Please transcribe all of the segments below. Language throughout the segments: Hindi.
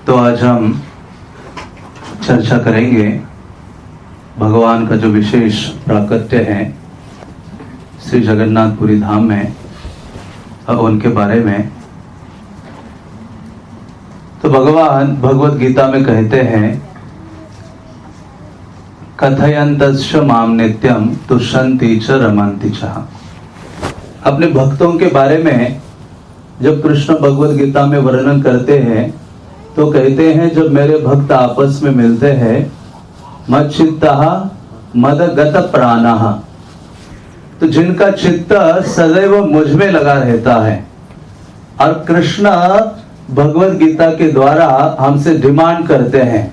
तो आज हम चर्चा करेंगे भगवान का जो विशेष प्राकट्य है श्री जगन्नाथपुरी धाम में और उनके बारे में। तो भगवान भगवत गीता में कहते हैं, कथयन्तश्च माम नित्यम तुष्यन्ति च रमन्ति च। अपने भक्तों के बारे में जब कृष्ण भगवत गीता में वर्णन करते हैं तो कहते हैं, जब मेरे भक्त आपस में मिलते हैं, मच्चित्तः मदगत प्राणः, तो जिनका चित्त सदैव मुझ में लगा रहता है। और कृष्ण भगवत गीता के द्वारा हमसे डिमांड करते हैं,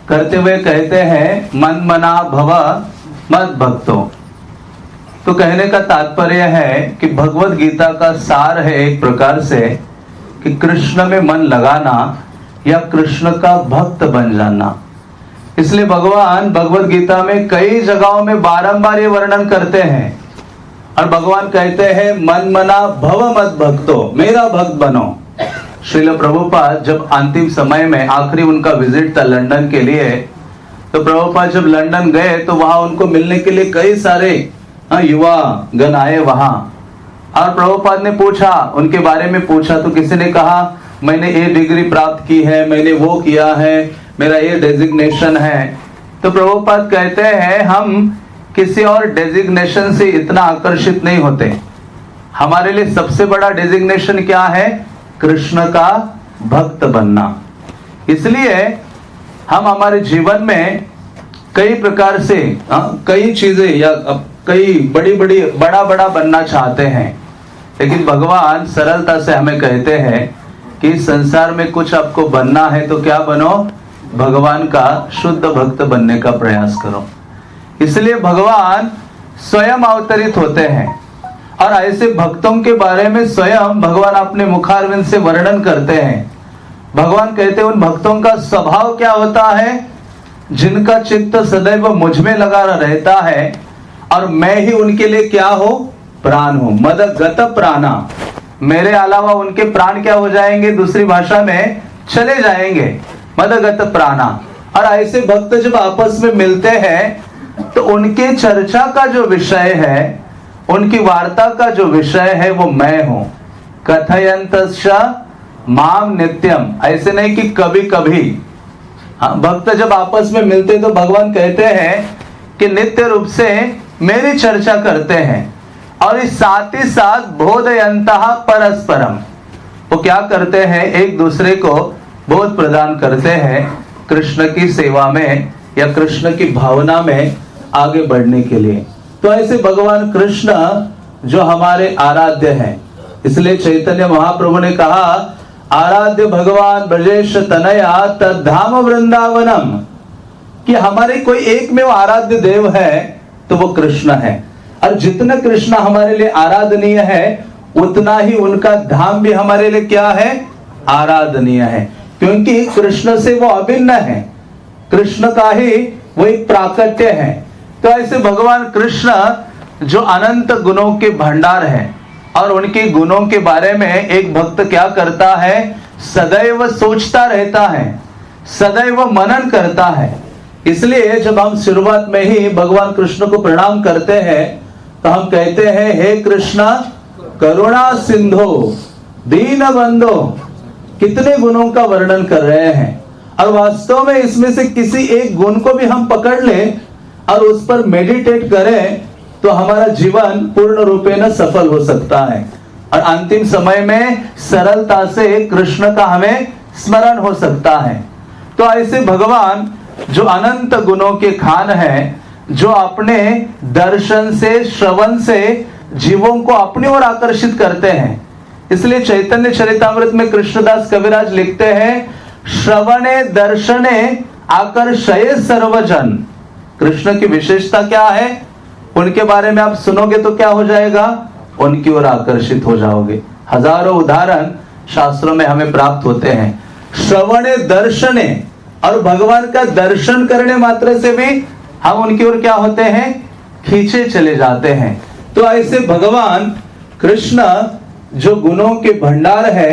करते हुए कहते हैं, मन मना भव मद भक्तो। तो कहने का तात्पर्य है कि भगवत गीता का सार है एक प्रकार से कि कृष्ण में मन लगाना या कृष्ण का भक्त बन जाना। इसलिए भगवान भगवत गीता में कई जगहों में बारंबार ये वर्णन करते हैं और भगवान कहते हैं, मन मना भव मत भक्तो, मेरा भक्त बनो। श्रील प्रभुपाद जब अंतिम समय में आखिरी उनका विजिट था लंदन के लिए, तो प्रभुपाद जब लंदन गए तो वहां उनको मिलने के लिए कई सारे युवा गण आए वहां। और प्रभुपाद ने पूछा, उनके बारे में पूछा, तो किसी ने कहा मैंने ये डिग्री प्राप्त की है, मैंने वो किया है, मेरा ये डेजिग्नेशन है। तो प्रभुपाद कहते हैं, हम किसी और डेजिग्नेशन से इतना आकर्षित नहीं होते। हमारे लिए सबसे बड़ा डेजिग्नेशन क्या है? कृष्ण का भक्त बनना। इसलिए हम हमारे जीवन में कई प्रकार से कई चीजें या कई बड़ा बनना चाहते हैं, लेकिन भगवान सरलता से हमें कहते हैं कि संसार में कुछ आपको बनना है तो क्या बनो? भगवान का शुद्ध भक्त बनने का प्रयास करो। इसलिए भगवान स्वयं अवतरित होते हैं और ऐसे भक्तों के बारे में स्वयं भगवान अपने मुखारविंद से वर्णन करते हैं। भगवान कहते हैं, उन भक्तों का स्वभाव क्या होता है? जिनका चित्त सदैव मुझ में लगा रहता है और मैं ही उनके लिए क्या हो? प्राण हूं। मदगत प्राणा, मेरे अलावा उनके प्राण क्या हो जाएंगे? दूसरी भाषा में चले जाएंगे। मदगत प्राणा। और ऐसे भक्त जब आपस में मिलते हैं तो उनके चर्चा का जो विषय है, उनकी वार्ता का जो विषय है, वो मैं हूं। कथयन्तश्च माम नित्यम, ऐसे नहीं कि कभी कभी। भक्त जब आपस में मिलते तो भगवान कहते हैं कि नित्य रूप से मेरी चर्चा करते हैं और इस साथ ही साथ बोधयन्तः परस्परम, वो क्या करते हैं? एक दूसरे को बोध प्रदान करते हैं कृष्ण की सेवा में या कृष्ण की भावना में आगे बढ़ने के लिए। तो ऐसे भगवान कृष्ण जो हमारे आराध्य हैं, इसलिए चैतन्य महाप्रभु ने कहा, आराध्य भगवान ब्रजेश तनया तद्धाम वृंदावनम, कि हमारे कोई एक में वो आराध्य देव है तो वो कृष्ण है। और जितना कृष्ण हमारे लिए आराधनीय है उतना ही उनका धाम भी हमारे लिए क्या है? आराधनीय है, क्योंकि कृष्ण से वो अभिन्न है, कृष्ण का ही वो एक प्राकट्य है। तो ऐसे भगवान कृष्ण जो अनंत गुणों के भंडार है और उनके गुणों के बारे में एक भक्त क्या करता है? सदैव सोचता रहता है, सदैव मनन करता है। इसलिए जब हम शुरुआत में ही भगवान कृष्ण को प्रणाम करते हैं तो हम कहते हैं, हे कृष्ण करुणा सिंधो दीन बंधो। कितने गुणों का वर्णन कर रहे हैं और वास्तव में इसमें से किसी एक गुण को भी हम पकड़ लें और उस पर मेडिटेट करें तो हमारा जीवन पूर्ण रूपे न सफल हो सकता है और अंतिम समय में सरलता से कृष्ण का हमें स्मरण हो सकता है। तो ऐसे भगवान जो अनंत गुणों के खान है, जो अपने दर्शन से, श्रवण से जीवों को अपनी ओर आकर्षित करते हैं। इसलिए चैतन्य चरितामृत में कृष्णदास कविराज लिखते हैं, श्रवणे दर्शने आकर्षये सर्वजन। कृष्ण की विशेषता क्या है? उनके बारे में आप सुनोगे तो क्या हो जाएगा? उनकी ओर आकर्षित हो जाओगे। हजारों उदाहरण शास्त्रों में हमें प्राप्त होते हैं। श्रवणे दर्शने, और भगवान का दर्शन करने मात्र से भी हम उनकी ओर क्या होते हैं? खींचे चले जाते हैं। तो ऐसे भगवान कृष्ण जो गुणों के भंडार है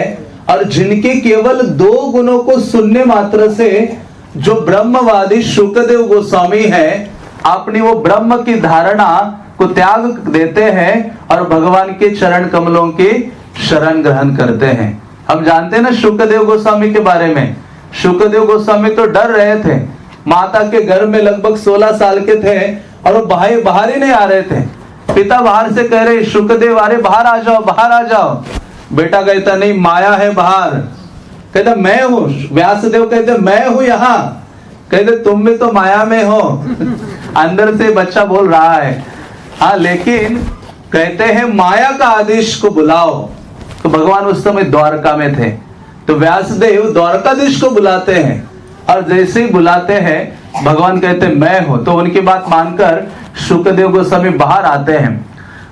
और जिनके केवल 2 गुणों को सुनने मात्र से जो ब्रह्मवादी शुकदेव गोस्वामी है अपनी वो ब्रह्म की धारणा को त्याग देते हैं और भगवान के चरण कमलों की शरण ग्रहण करते हैं। हम जानते हैं ना शुकदेव गोस्वामी के बारे में। शुकदेव गोस्वामी तो डर रहे थे, माता के गर्भ में लगभग 16 साल के थे और वो बाहर ही नहीं आ रहे थे। पिता बाहर से कह रहे शुकदेव अरे बाहर आ जाओ, बाहर आ जाओ। बेटा कहता नहीं, माया है बाहर। कहता मैं हूं। व्यासदेव कहते मैं हूं यहाँ। कहते तुम भी तो माया में हो। अंदर से बच्चा बोल रहा है। हाँ, लेकिन कहते हैं माया का आदेश को बुलाओ। तो भगवान उस समय द्वारका में थे, तो व्यासदेव द्वारकाधीश को बुलाते हैं और जैसे ही बुलाते हैं भगवान कहते मैं हूं। तो उनकी बात मानकर शुकदेव गोस्वामी बाहर आते हैं।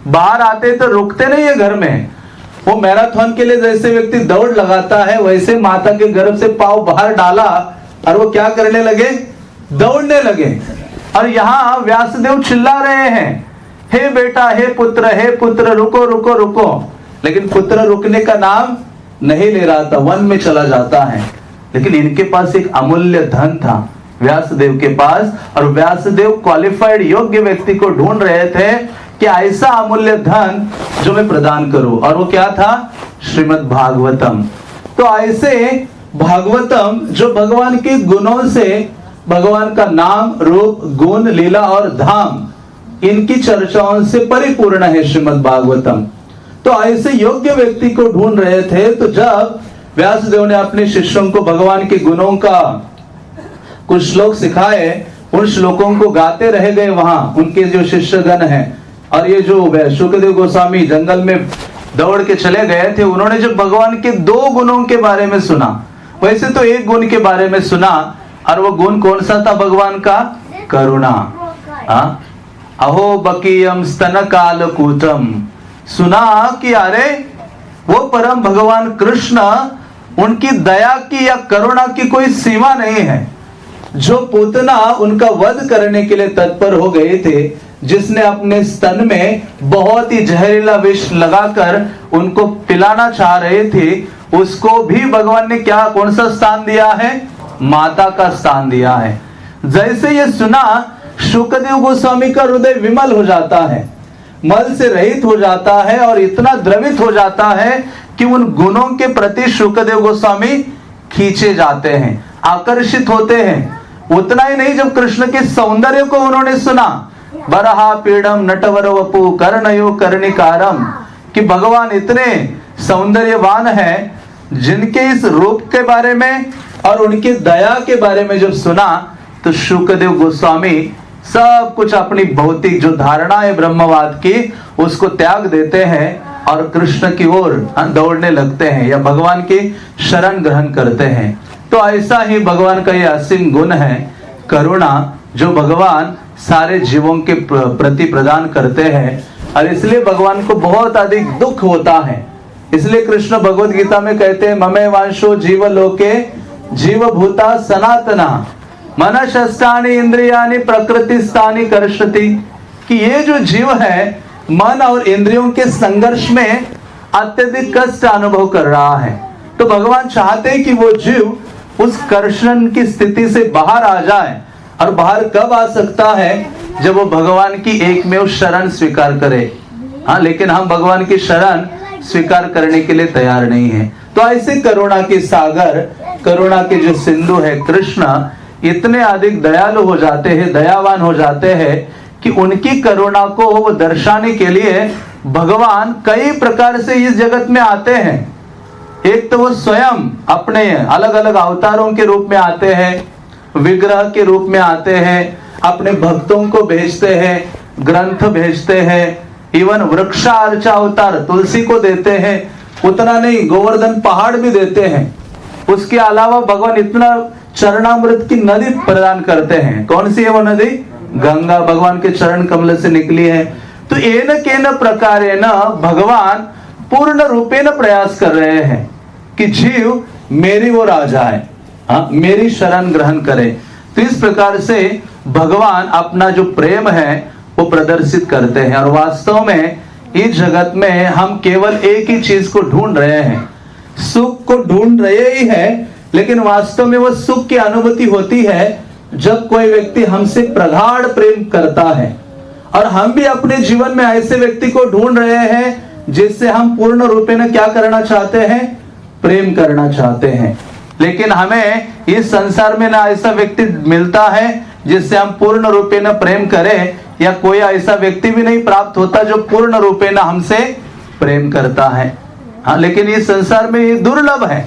बाहर आते तो रुकते नहीं है घर में। वो मैराथन के लिए जैसे व्यक्ति दौड़ लगाता है वैसे माता के गर्भ से पांव बाहर डाला और वो क्या करने लगे, दौड़ने लगे। और यहाँ व्यासदेव चिल्ला रहे हैं हे बेटा, हे पुत्र, रुको रुको रुको। लेकिन पुत्र रुकने का नाम नहीं ले रहा था, वन में चला जाता है। लेकिन इनके पास एक अमूल्य धन था व्यासदेव के पास, और व्यासदेव क्वालिफाइड योग्य व्यक्ति को ढूंढ रहे थे कि ऐसा अमूल्य धन जो मैं प्रदान करूं। और वो क्या था, श्रीमद् भागवतम। तो ऐसे भागवतम जो भगवान के गुणों से, भगवान का नाम, रूप, गुण, लीला और धाम, इनकी चर्चाओं से परिपूर्ण है श्रीमद् भागवतम। तो ऐसे योग्य व्यक्ति को ढूंढ रहे थे। तो जब व्यासदेव ने अपने शिष्यों को भगवान के गुणों का कुछ श्लोक सिखाए, उन श्लोकों को गाते रह गए वहां उनके जो शिष्यगण हैं। और ये जो शुकदेव गोस्वामी जंगल में दौड़ के चले गए थे, उन्होंने जब भगवान के 2 गुणों के बारे में सुना, वैसे तो एक गुण के बारे में सुना, और वो गुण कौन सा था भगवान का, करुणा। अहो बकीयम स्तन कालकूटम। सुना कि अरे वो परम भगवान कृष्ण, उनकी दया की या करुणा की कोई सीमा नहीं है। जो पूतना उनका वध करने के लिए तत्पर हो गए थे, जिसने अपने स्तन में बहुत ही जहरीला विष लगाकर उनको पिलाना चाह रहे थे, उसको भी भगवान ने क्या, कौन सा स्थान दिया है, माता का स्थान दिया है। जैसे ये सुना, शुकदेव गोस्वामी का हृदय विमल हो जाता है, मल से रहित हो जाता है और इतना द्रवित हो जाता है कि उन गुणों के प्रति शुकदेव गोस्वामी खींचे जाते हैं, आकर्षित होते हैं। उतना ही नहीं, जब कृष्ण के सौंदर्य को उन्होंने सुना, बरहा पीड़म नटवर वपु कर्णयो कर्णिकारम, कि भगवान इतने सौंदर्यवान हैं, जिनके इस रूप के बारे में और उनकी दया के बारे में जब सुना, तो शुकदेव गोस्वामी सब कुछ अपनी भौतिक जो धारणा है ब्रह्मवाद की, उसको त्याग देते हैं और कृष्ण की ओर दौड़ने लगते हैं या भगवान की शरण ग्रहण करते हैं। तो ऐसा ही भगवान का ये असीम गुण है करुणा, जो भगवान सारे जीवों के प्रति प्रदान करते हैं। और इसलिए भगवान को बहुत अधिक दुख होता है। इसलिए कृष्ण भगवद गीता में कहते हैं ममे वांशो जीव लोके जीव भूता सनातना मनशस्तानि इंद्रियानि प्रकृति स्थानी कर्षति, कि ये जो जीव है मन और इंद्रियों के संघर्ष में अत्यधिक कष्ट अनुभव कर रहा है। तो भगवान चाहते हैं कि वो जीव उस कर्षण की स्थिति से बाहर आ जाए। और बाहर कब आ सकता है, जब वो भगवान की एकमेव शरण स्वीकार करे। हाँ, लेकिन हम भगवान की शरण स्वीकार करने के लिए तैयार नहीं है। तो ऐसे करुणा के सागर, करुणा के जो सिंधु है कृष्ण, इतने अधिक दयालु हो जाते हैं, दयावान हो जाते हैं कि उनकी करुणा को वो दर्शाने के लिए भगवान कई प्रकार से इस जगत में आते हैं। एक तो वो स्वयं अपने अलग अलग अवतारों के रूप में आते हैं, विग्रह के रूप में आते हैं, अपने भक्तों को भेजते हैं, ग्रंथ भेजते हैं, इवन वृक्षा अर्चा अवतार तुलसी को देते हैं। उतना नहीं, गोवर्धन पहाड़ भी देते हैं। उसके अलावा भगवान इतना चरणामृत की नदी प्रदान करते हैं। कौन सी है वो नदी? गंगा, भगवान के चरण कमल से निकली है। तो एन केन प्रकारेण भगवान पूर्ण रूपेण प्रयास कर रहे हैं कि जीव मेरी ओर आ जाए, हाँ, मेरी शरण ग्रहण करे। तो इस प्रकार से भगवान अपना जो प्रेम है वो प्रदर्शित करते हैं। और वास्तव में इस जगत में हम केवल एक ही चीज को ढूंढ रहे हैं, सुख को ढूंढ रहे ही है, लेकिन वास्तव में वो सुख की अनुभूति होती है जब कोई व्यक्ति हमसे प्रगाढ़ प्रेम करता है। और हम भी अपने जीवन में ऐसे व्यक्ति को ढूंढ रहे हैं जिससे हम पूर्ण रूपे में क्या करना चाहते हैं, प्रेम करना चाहते हैं। लेकिन हमें इस संसार में ना ऐसा व्यक्ति मिलता है जिससे हम पूर्ण रूपे न प्रेम करें, या कोई ऐसा व्यक्ति भी नहीं प्राप्त होता जो पूर्ण रूपे न हमसे प्रेम करता है। हाँ, लेकिन इस संसार में ये दुर्लभ है।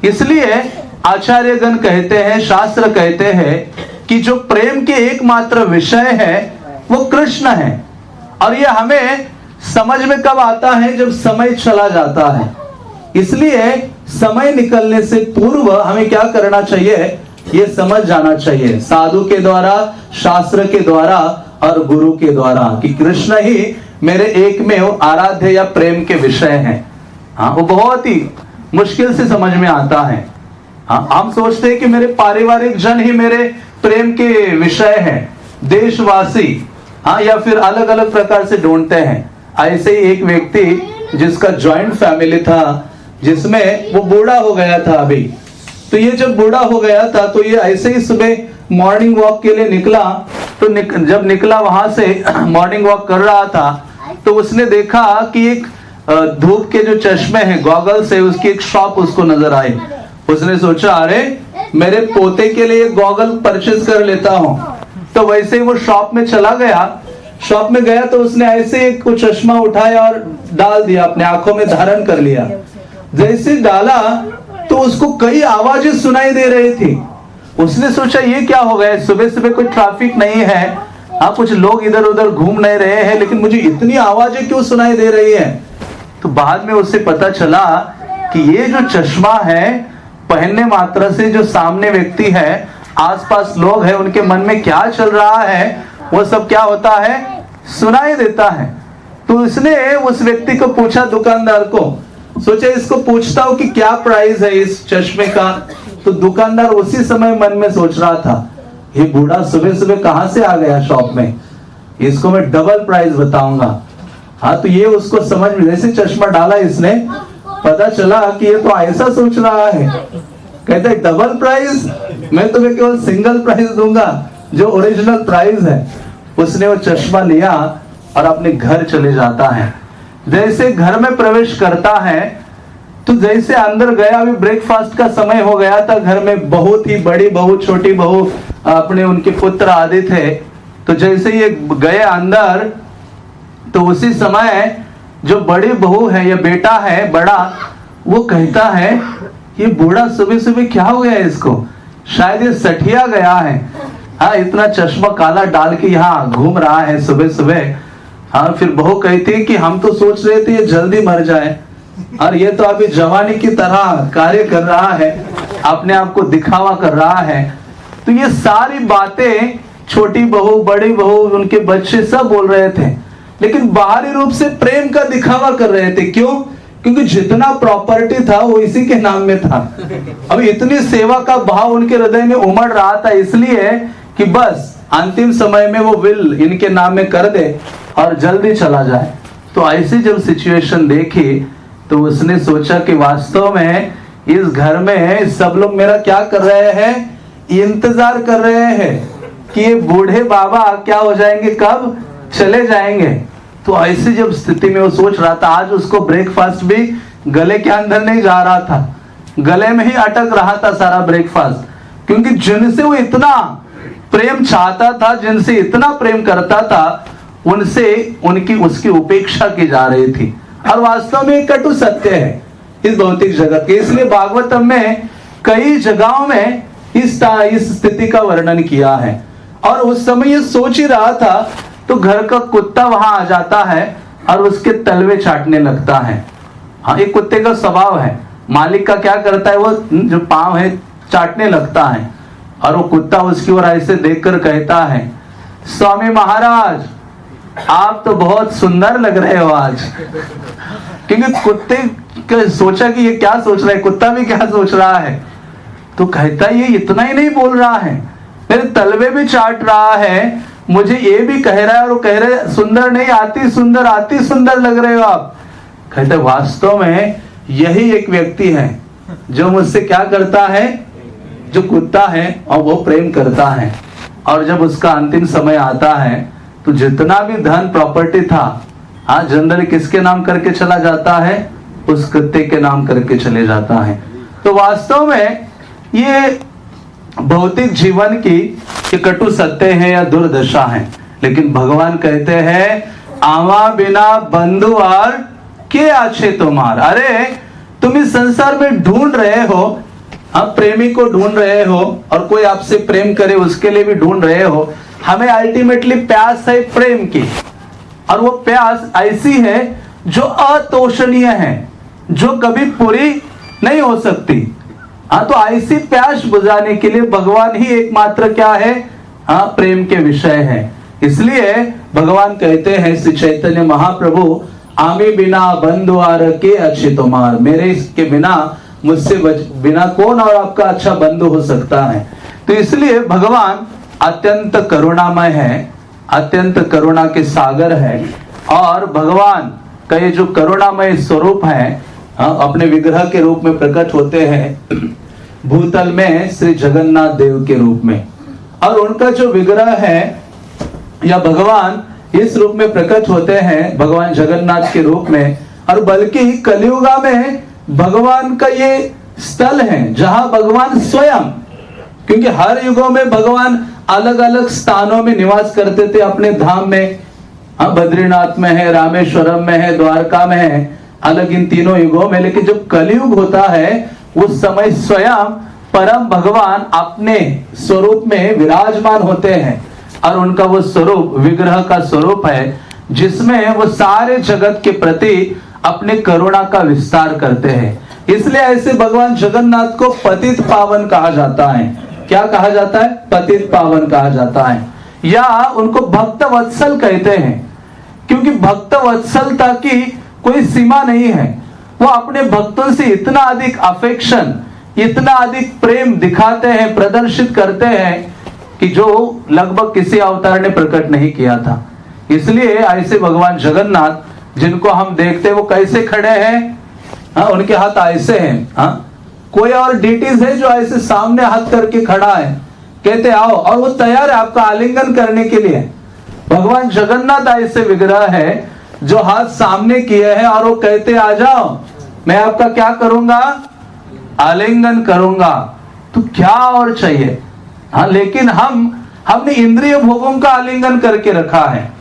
इसलिए आचार्यगण कहते हैं, शास्त्र कहते हैं कि जो प्रेम के एकमात्र विषय है वो कृष्ण है। और ये हमें समझ में कब आता है, जब समय चला जाता है। इसलिए समय निकलने से पूर्व हमें क्या करना चाहिए, ये समझ जाना चाहिए साधु के द्वारा, शास्त्र के द्वारा और गुरु के द्वारा, कि कृष्ण ही मेरे एक में आराध्य या प्रेम के विषय हैं। हाँ, वो बहुत ही मुश्किल से समझ में आता है। हाँ, हम सोचते हैं कि मेरे पारिवारिक जन ही मेरे प्रेम के विषय हैं, देशवासी, हाँ, या फिर अलग अलग प्रकार से ढूंढते हैं। ऐसे ही एक व्यक्ति जिसका जॉइंट फैमिली था, जिसमें वो बूढ़ा हो गया था अभी, तो ये जब बूढ़ा हो गया था तो ये ऐसे ही सुबह मॉर्निंग वॉक के लिए निकला। तो जब निकला वहां से मॉर्निंग वॉक कर रहा था, तो उसने देखा कि एक धूप के जो चश्मे हैं, गॉगल्स है, उसकी एक शॉप उसको नजर आई। उसने सोचा, अरे मेरे पोते के लिए गॉगल परचेज कर लेता हूँ। तो वैसे ही वो शॉप में चला गया। शॉप में गया तो उसने ऐसे एक कुछ चश्मा उठाया और डाल दिया, अपने आंखों में धारण कर लिया। जैसे डाला तो उसको कई आवाजें सुनाई दे रही थी। उसने सोचा ये क्या हो गया, सुबह सुबह कोई ट्रैफिक नहीं है, हाँ, कुछ लोग इधर उधर घूम नहीं रहे हैं, लेकिन मुझे इतनी आवाजें क्यों सुनाई दे रही है। तो बाद में उससे पता चला कि ये जो चश्मा है, पहनने मात्र से जो सामने व्यक्ति है, आसपास लोग हैं, उनके मन में क्या चल रहा है वो सब क्या होता है, सुनाई देता है। तो उसने उस व्यक्ति को पूछा, दुकानदार को, सोचा इसको पूछता हूं कि क्या प्राइस है इस चश्मे का। तो दुकानदार उसी समय मन में सोच रहा था, ये बूढ़ा सुबह सुबह कहां से आ गया शॉप में, इसको मैं डबल प्राइस बताऊंगा। हाँ, तो ये उसको समझ में, जैसे चश्मा डाला इसने, पता चला कि ये तो ऐसा सोच रहा है। कहता है डबल प्राइस, मैं तुम्हें केवल सिंगल प्राइस दूंगा जो ओरिजिनल प्राइस है। उसने वो चश्मा लिया और अपने घर चले जाता है। जैसे घर में प्रवेश करता है तो जैसे अंदर गया, अभी ब्रेकफास्ट का समय हो गया था, घर में बहुत ही बड़ी बहू, छोटी बहू, अपने उनके पुत्र आदि थे। तो जैसे ये गए अंदर, तो उसी समय जो बड़ी बहू है या बेटा है बड़ा, वो कहता है ये बूढ़ा सुबह सुबह क्या हो गया इसको, शायद ये सठिया गया है। हाँ, इतना चश्मा काला डाल के यहाँ घूम रहा है सुबह सुबह। हाँ, फिर बहू कहती है कि हम तो सोच रहे थे ये जल्दी मर जाए, और ये तो अभी जवानी की तरह कार्य कर रहा है, अपने आप को दिखावा कर रहा है। तो ये सारी बातें छोटी बहू, बड़ी बहू, उनके बच्चे सब बोल रहे थे, लेकिन बाहरी रूप से प्रेम का दिखावा कर रहे थे। क्यों? क्योंकि जितना प्रॉपर्टी था वो इसी के नाम में था। अब इतनी सेवा का भाव उनके हृदय में उमड़ रहा था, इसलिए कि बस अंतिम समय में वो विल इनके नाम में कर दे और जल्दी चला जाए। तो ऐसी जब सिचुएशन देखी तो उसने सोचा कि वास्तव में इस घर में सब लोग मेरा क्या कर रहे हैं, इंतजार कर रहे हैं कि ये बूढ़े बाबा क्या हो जाएंगे, कब चले जाएंगे। तो ऐसी जब स्थिति में वो सोच रहा था, आज उसको ब्रेकफास्ट भी गले के अंदर नहीं जा रहा था, गले में ही अटक रहा था सारा ब्रेकफास्ट, क्योंकि जिनसे वो इतना प्रेम चाहता था, जिनसे इतना प्रेम करता था, उनसे उनकी उसकी उपेक्षा की जा रही थी। और वास्तव में कटु सत्य है इस भौतिक जगत के। इसलिए भागवतम में कई जगहों में इस स्थिति का वर्णन किया है। और उस समय ये सोच ही रहा था तो घर का कुत्ता वहां आ जाता है और उसके तलवे चाटने लगता है। हाँ, एक कुत्ते का स्वभाव है, मालिक का क्या करता है, वो जो पांव है चाटने लगता है, और वो कुत्ता उसकी ओर ऐसे देखकर कहता है, स्वामी महाराज आप तो बहुत सुंदर लग रहे हो आज। क्योंकि कुत्ते का सोचा कि ये क्या सोच रहा है, कुत्ता भी क्या सोच रहा है। तो कहता है ये इतना ही नहीं बोल रहा है, मेरे तलवे भी चाट रहा है, मुझे ये भी कह रहा है, और वो कह रहे सुंदर नहीं, आती सुंदर लग रहे हो आप। कहते वास्तव में यही एक व्यक्ति है जो मुझसे क्या करता है, जो कूदता है और वो प्रेम करता है। और जब उसका अंतिम समय आता है तो जितना भी धन प्रॉपर्टी था, जनरली किसके नाम करके चला जाता है, उस कुत्ते के नाम करके चले जाता है। तो वास्तव में ये भौतिक जीवन की ये कटु सत्य है या दुर्दशा है, लेकिन भगवान कहते हैं आवा बिना बंधु और के अच्छे तुम्हार। अरे तुम इस संसार में ढूंढ रहे हो, आप प्रेमी को ढूंढ रहे हो और कोई आपसे प्रेम करे उसके लिए भी ढूंढ रहे हो। हमें अल्टीमेटली प्यास है प्रेम की, और वो प्यास ऐसी है जो अतोषणीय है, जो कभी पूरी नहीं हो सकती। तो ऐसी प्यास बुझाने के लिए भगवान ही एकमात्र क्या है, प्रेम के विषय है। इसलिए भगवान कहते हैं श्री चैतन्य महाप्रभु, आमी बिना बंधु आर के अच्छे तुम्हार, मेरे इसके बिना, मुझसे बिना कौन और आपका अच्छा बंधु हो सकता है। तो इसलिए भगवान अत्यंत करुणामय है, अत्यंत करुणा के सागर है। और भगवान का ये जो करुणामय स्वरूप है अपने विग्रह के रूप में प्रकट होते हैं भूतल में श्री जगन्नाथ देव के रूप में। और उनका जो विग्रह है या भगवान इस रूप में प्रकट होते हैं भगवान जगन्नाथ के रूप में। और बल्कि कलियुगा में भगवान का ये स्थल है जहां भगवान स्वयं, क्योंकि हर युगों में भगवान अलग अलग स्थानों में निवास करते थे अपने धाम में। बद्रीनाथ में है, रामेश्वरम में है, द्वारका में है, अलग इन तीनों युगों में। लेकिन जब कलियुग होता है उस समय स्वयं परम भगवान अपने स्वरूप में विराजमान होते हैं। और उनका वो स्वरूप विग्रह का स्वरूप है जिसमें वो सारे जगत के प्रति अपने करुणा का विस्तार करते हैं। इसलिए ऐसे भगवान जगन्नाथ को पतित पावन कहा जाता है। क्या कहा जाता है? पतित पावन कहा जाता है, या उनको भक्त वत्सल कहते हैं, क्योंकि भक्त वत्सलता की कोई सीमा नहीं है। वो अपने भक्तों से इतना अधिक अफेक्शन, इतना अधिक प्रेम दिखाते हैं, प्रदर्शित करते हैं कि जो लगभग किसी अवतार ने प्रकट नहीं किया था। इसलिए ऐसे भगवान जगन्नाथ जिनको हम देखते हैं वो कैसे खड़े हैं, उनके हाथ ऐसे हैं। कोई और डीटीज है जो ऐसे सामने हाथ करके खड़ा है, कहते आओ, और वो तैयार है आपका आलिंगन करने के लिए। भगवान जगन्नाथ ऐसे विग्रह है जो हाथ सामने किए हैं और वो कहते आ जाओ, मैं आपका क्या करूंगा, आलिंगन करूंगा। तो क्या और चाहिए। लेकिन हमने इंद्रिय भोगों का आलिंगन करके रखा है,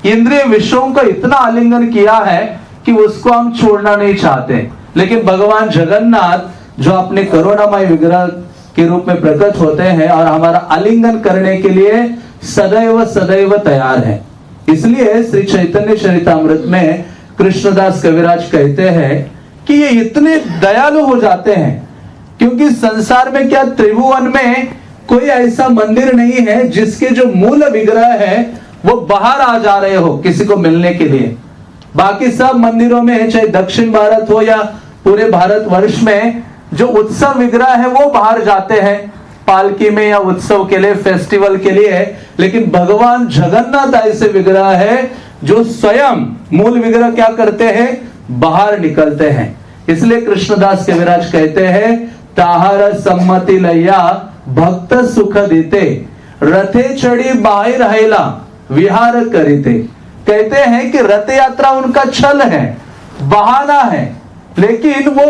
इंद्रिय विषयों का इतना आलिंगन किया है कि उसको हम छोड़ना नहीं चाहते। लेकिन भगवान जगन्नाथ जो अपने करुणामय विग्रह के रूप में प्रकट होते हैं और हमारा आलिंगन करने के लिए सदैव सदैव तैयार है। इसलिए श्री चैतन्य चरितामृत में कृष्णदास कविराज कहते हैं कि ये इतने दयालु हो जाते हैं, क्योंकि संसार में क्या त्रिभुवन में कोई ऐसा मंदिर नहीं है जिसके जो मूल विग्रह है वो बाहर आ जा रहे हो किसी को मिलने के लिए। बाकी सब मंदिरों में, चाहे दक्षिण भारत हो या पूरे भारतवर्ष में, जो उत्सव विग्रह है वो बाहर जाते हैं पालकी में या उत्सव के लिए, फेस्टिवल के लिए। लेकिन भगवान जगन्नाथ ऐसे विग्रह है जो स्वयं मूल विग्रह क्या करते हैं, बाहर निकलते हैं। इसलिए कृष्णदास कविराज कहते हैं, ताहर सम्मति लैया भक्त सुख देते, रथे चढ़ी बाहर रहेला विहार करीते। कहते हैं कि रथ यात्रा उनका छल है, बहाना है, लेकिन वो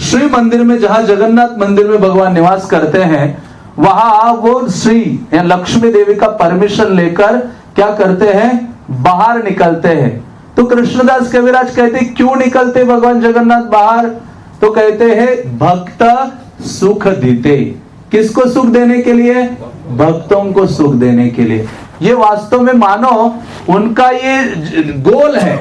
श्री मंदिर में, जहां जगन्नाथ मंदिर में भगवान निवास करते हैं, वहां वो श्री या लक्ष्मी देवी का परमिशन लेकर क्या करते हैं, बाहर निकलते हैं। तो कृष्णदास कविराज कहते क्यों निकलते भगवान जगन्नाथ बाहर, तो कहते हैं भक्त सुख देते। किसको सुख देने के लिए? भक्तों को सुख देने के लिए। ये वास्तव में मानो उनका ये गोल है,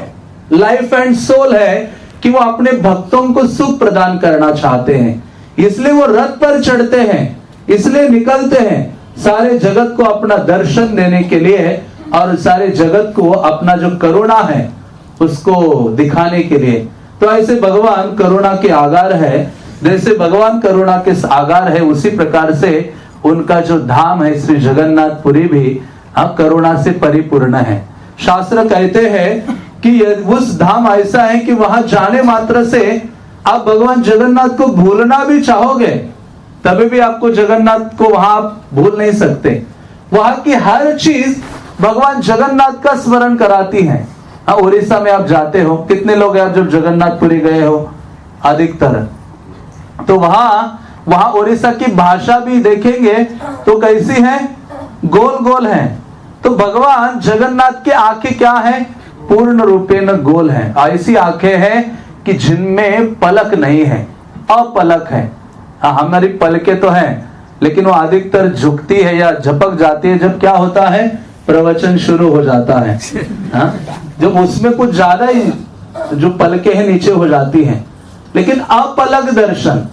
लाइफ एंड सोल है कि वो अपने भक्तों को सुख प्रदान करना चाहते हैं। इसलिए वो रथ पर चढ़ते हैं, इसलिए निकलते हैं सारे जगत को अपना दर्शन देने के लिए और सारे जगत को अपना जो करुणा है उसको दिखाने के लिए। तो ऐसे भगवान करुणा के आगार है, जैसे भगवान करुणा के आगार है उसी प्रकार से उनका जो धाम है श्री जगन्नाथपुरी भी करुणा से परिपूर्ण है। शास्त्र कहते हैं कि उस धाम ऐसा है कि वहां जाने मात्र से आप भगवान जगन्नाथ को भूलना भी चाहोगे तभी भी आपको जगन्नाथ को वहां आप भूल नहीं सकते। वहां की हर चीज भगवान जगन्नाथ का स्मरण कराती है। हाँ, उड़ीसा में आप जाते हो, कितने लोग आप जब जगन्नाथपुरी गए हो? अधिकतर। तो वहां उड़ीसा की भाषा भी देखेंगे तो कैसी है? गोल गोल है। तो भगवान जगन्नाथ की आंखें क्या है? पूर्ण रूपेण गोल है। ऐसी आंखें हैं कि जिनमें पलक नहीं है, अपलक है। हाँ, हमारी पलकें तो हैं लेकिन वो अधिकतर झुकती है या झपक जाती है जब क्या होता है? प्रवचन शुरू हो जाता है। हाँ, जब उसमें कुछ ज्यादा ही जो पलकें हैं नीचे हो जाती हैं। लेकिन अपलक दर्शन,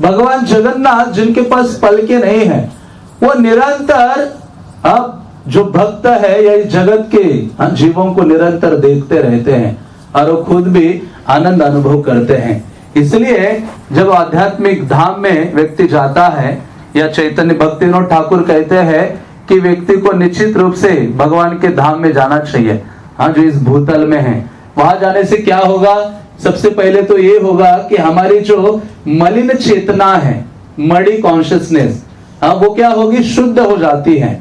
भगवान जगन्नाथ जिनके पास पलकें नहीं है, वो निरंतर अब जो भक्त है या इस जगत के जीवों को निरंतर देखते रहते हैं और वो खुद भी आनंद अनुभव करते हैं। इसलिए जब आध्यात्मिक धाम में व्यक्ति जाता है, या चैतन्य भक्तिविनोद ठाकुर कहते हैं कि व्यक्ति को निश्चित रूप से भगवान के धाम में जाना चाहिए। हाँ, जो इस भूतल में है, वहां जाने से क्या होगा? सबसे पहले तो ये होगा कि हमारी जो मलिन चेतना है, मडी कॉन्शियसनेस, वो क्या होगी? शुद्ध हो जाती है।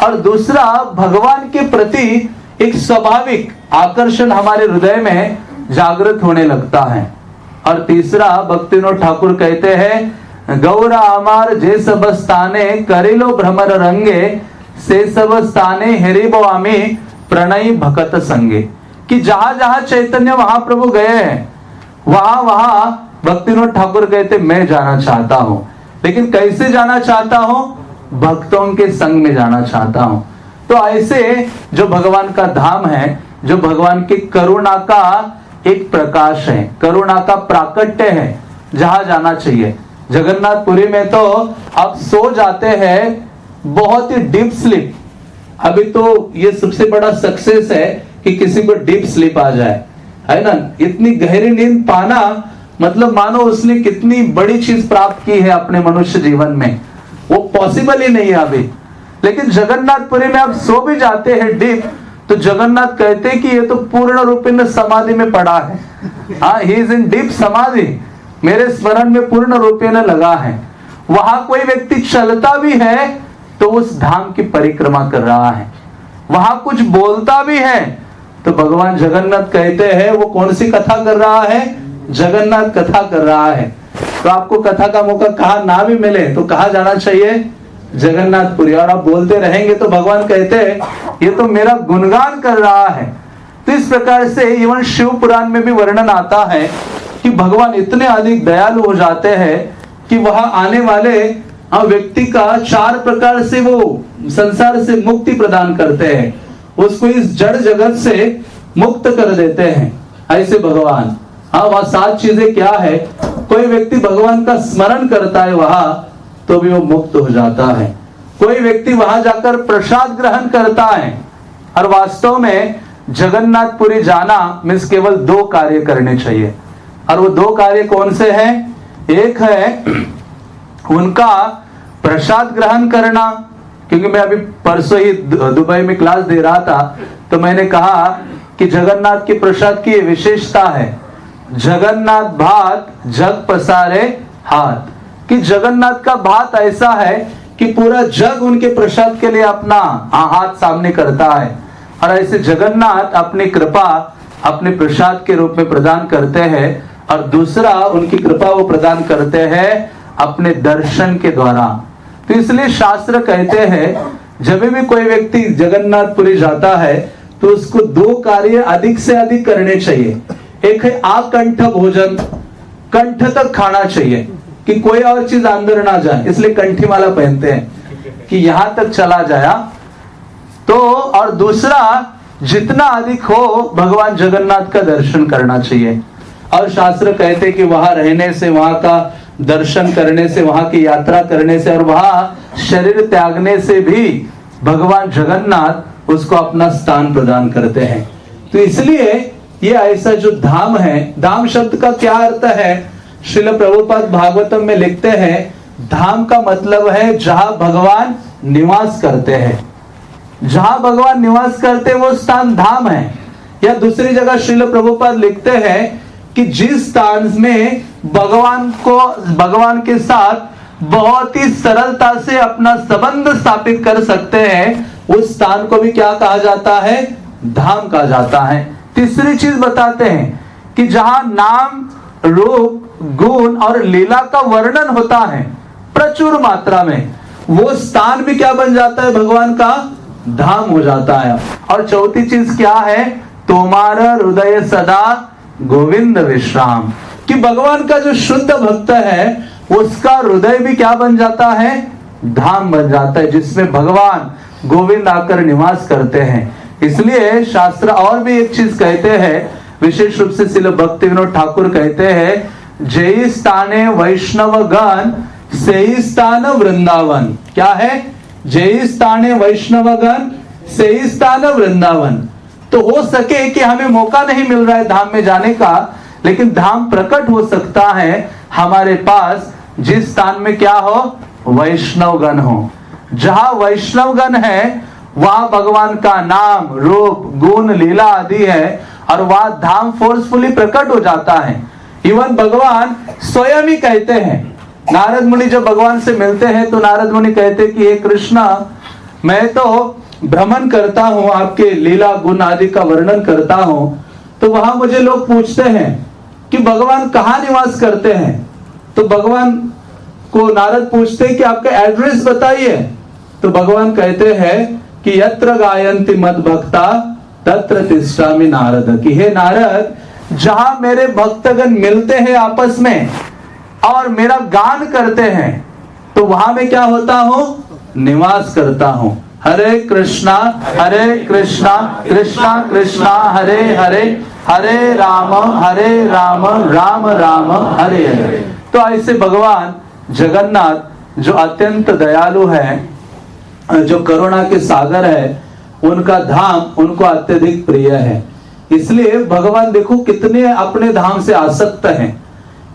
और दूसरा, भगवान के प्रति एक स्वाभाविक आकर्षण हमारे हृदय में जागृत होने लगता है। और तीसरा, भक्तिविनोद ठाकुर कहते हैं, गौरा अमार जे सब स्थाने करेलो भ्रमर रंगे, से सब स्थाने हेरिबो आमी प्रणयी भकत संगे। कि जहां जहां चैतन्य महाप्रभु गए हैं, वहां भक्तिविनोद ठाकुर कहते मैं जाना चाहता हूं। लेकिन कैसे जाना चाहता हूं? भक्तों के संग में जाना चाहता हूं। तो ऐसे जो भगवान का धाम है, जो भगवान की करुणा का एक प्रकाश है, करुणा का प्राकट्य है, जहां जाना चाहिए। जगन्नाथपुरी में तो आप सो जाते हैं बहुत ही डीप स्लीप। अभी तो ये सबसे बड़ा सक्सेस है कि किसी को डीप स्लीप आ जाए, है ना? इतनी गहरी नींद पाना मतलब मानो उसने कितनी बड़ी चीज प्राप्त की है अपने मनुष्य जीवन में। वो पॉसिबल ही नहीं है अभी। लेकिन जगन्नाथपुरी में आप सो भी जाते हैं डीप, तो जगन्नाथ कहते हैं कि ये तो पूर्ण रूपेण समाधि में पड़ा है। हाँ, ही इज इन डीप समाधि, मेरे स्मरण में पूर्ण रूपेण लगा है। वहां कोई व्यक्ति चलता भी है तो उस धाम की परिक्रमा कर रहा है। वहां कुछ बोलता भी है तो भगवान जगन्नाथ कहते हैं वो कौन सी कथा कर रहा है? जगन्नाथ कथा कर रहा है। तो आपको कथा का मौका कहा ना भी मिले तो कहा जाना चाहिए? जगन्नाथपुरी। और आप बोलते रहेंगे तो भगवान कहते हैं ये तो मेरा गुणगान कर रहा है। तो इस प्रकार से इवन शिव पुराण में भी वर्णन आता है कि भगवान इतने अधिक दयालु हो जाते हैं कि वहां आने वाले व्यक्ति का 4 प्रकार से वो संसार से मुक्ति प्रदान करते हैं, उसको इस जड़ जगत से मुक्त कर देते हैं। ऐसे भगवान, वह 7 चीजें क्या है? कोई व्यक्ति भगवान का स्मरण करता है वहां तो भी वो मुक्त हो जाता है। कोई व्यक्ति वहां जाकर प्रसाद ग्रहण करता है। और वास्तव में जगन्नाथपुरी जाना मीन्स केवल 2 कार्य करने चाहिए। और वो 2 कार्य कौन से हैं? एक है उनका प्रसाद ग्रहण करना, क्योंकि मैं अभी परसों ही दुबई में क्लास दे रहा था तो मैंने कहा कि जगन्नाथ के प्रसाद की विशेषता है, जगन्नाथ भात जग पसारे हाथ। कि जगन्नाथ का भात ऐसा है कि पूरा जग उनके प्रसाद के लिए अपना हाथ सामने करता है। और ऐसे जगन्नाथ अपनी कृपा अपने प्रसाद के रूप में प्रदान करते हैं। और दूसरा, उनकी कृपा वो प्रदान करते हैं अपने दर्शन के द्वारा। तो इसलिए शास्त्र कहते हैं जब भी कोई व्यक्ति जगन्नाथपुरी जाता है तो उसको 2 कार्य अधिक से अधिक करने चाहिए। एक है आकंठ भोजन, कंठ तक खाना चाहिए कि कोई और चीज अंदर ना जाए, इसलिए कंठी माला पहनते हैं कि यहां तक चला जाया तो। और दूसरा, जितना अधिक हो भगवान जगन्नाथ का दर्शन करना चाहिए। और शास्त्र कहते कि वहां रहने से, वहां का दर्शन करने से, वहां की यात्रा करने से और वहां शरीर त्यागने से भी भगवान जगन्नाथ उसको अपना स्थान प्रदान करते हैं। तो इसलिए ये ऐसा जो धाम है, धाम शब्द का क्या अर्थ है? श्रील प्रभुपाद भागवतम में लिखते हैं धाम का मतलब है जहां भगवान निवास करते हैं। जहां भगवान निवास करते वो स्थान धाम है। या दूसरी जगह श्रील प्रभुपाद लिखते हैं कि जिस स्थान में भगवान के साथ बहुत ही सरलता से अपना संबंध स्थापित कर सकते हैं, उस स्थान को भी क्या कहा जाता है? धाम कहा जाता है। तीसरी चीज बताते हैं कि जहां नाम, रूप, गुण और लीला का वर्णन होता है प्रचुर मात्रा में, वो स्थान भी क्या बन जाता है? भगवान का धाम हो जाता है। और चौथी चीज क्या है? तुम्हारा हृदय सदा गोविंद विश्राम, कि भगवान का जो शुद्ध भक्त है उसका हृदय भी क्या बन जाता है? धाम बन जाता है, जिसमें भगवान गोविंद आकर निवास करते हैं। इसलिए शास्त्र और भी एक चीज कहते हैं, विशेष रूप से श्रील भक्ति विनोद ठाकुर कहते हैं, जय स्थाने वैष्णव गण से स्थान वृंदावन। क्या है? जय स्थाने वैष्णव गण से स्थान वृंदावन। तो हो सके कि हमें मौका नहीं मिल रहा है धाम में जाने का, लेकिन धाम प्रकट हो सकता है हमारे पास जिस स्थान में क्या हो? वैष्णव गण हो। जहां वैष्णव गण है वहां भगवान का नाम, रूप, गुण, लीला आदि है, और वहां धाम फोर्सफुली प्रकट हो जाता है। इवन भगवान स्वयं ही कहते हैं, नारद मुनि जब भगवान से मिलते हैं तो नारद मुनि कहते हैं कि हे कृष्णा, मैं तो भ्रमण करता हूं, आपके लीला गुण आदि का वर्णन करता हूं, तो वहां मुझे लोग पूछते हैं कि भगवान कहाँ निवास करते हैं। तो भगवान को नारद पूछते हैं कि आपका एड्रेस बताइए। तो भगवान कहते हैं कि यत्र गायन्ति मद भक्ता तत्र तिष्ठामि नारद, कि हे नारद, जहां मेरे भक्तगण मिलते हैं आपस में और मेरा गान करते हैं, तो वहां में क्या होता हूं? निवास करता हूं। हरे कृष्णा कृष्णा कृष्णा हरे हरे, हरे राम राम राम हरे हरे। तो ऐसे भगवान जगन्नाथ जो अत्यंत दयालु है, जो करुणा के सागर है, उनका धाम उनको अत्यधिक प्रिय है। इसलिए भगवान देखो कितने अपने धाम से आसक्त हैं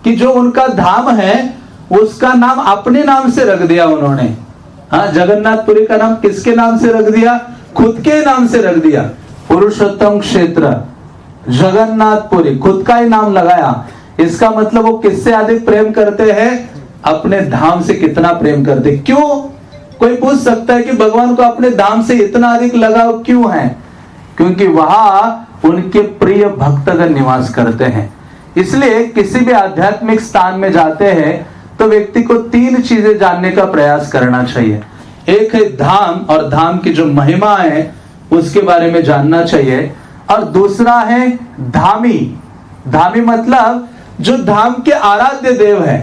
कि जो उनका धाम है उसका नाम अपने नाम से रख दिया उन्होंने। हाँ, जगन्नाथपुरी का नाम किसके नाम से रख दिया? खुद के नाम से रख दिया। पुरुषोत्तम क्षेत्र जगन्नाथपुरी, खुद का ही नाम लगाया। इसका मतलब वो किससे अधिक प्रेम करते हैं? अपने धाम से कितना प्रेम करते। क्यों? कोई पूछ सकता है कि भगवान को अपने धाम से इतना अधिक लगाव क्यों है? क्योंकि वहां उनके प्रिय भक्तगण निवास करते हैं। इसलिए किसी भी आध्यात्मिक स्थान में जाते हैं तो व्यक्ति को तीन चीजें जानने का प्रयास करना चाहिए। एक है धाम, और धाम की जो महिमा है उसके बारे में जानना चाहिए। और दूसरा है धामी। धामी मतलब जो धाम के आराध्य देव है।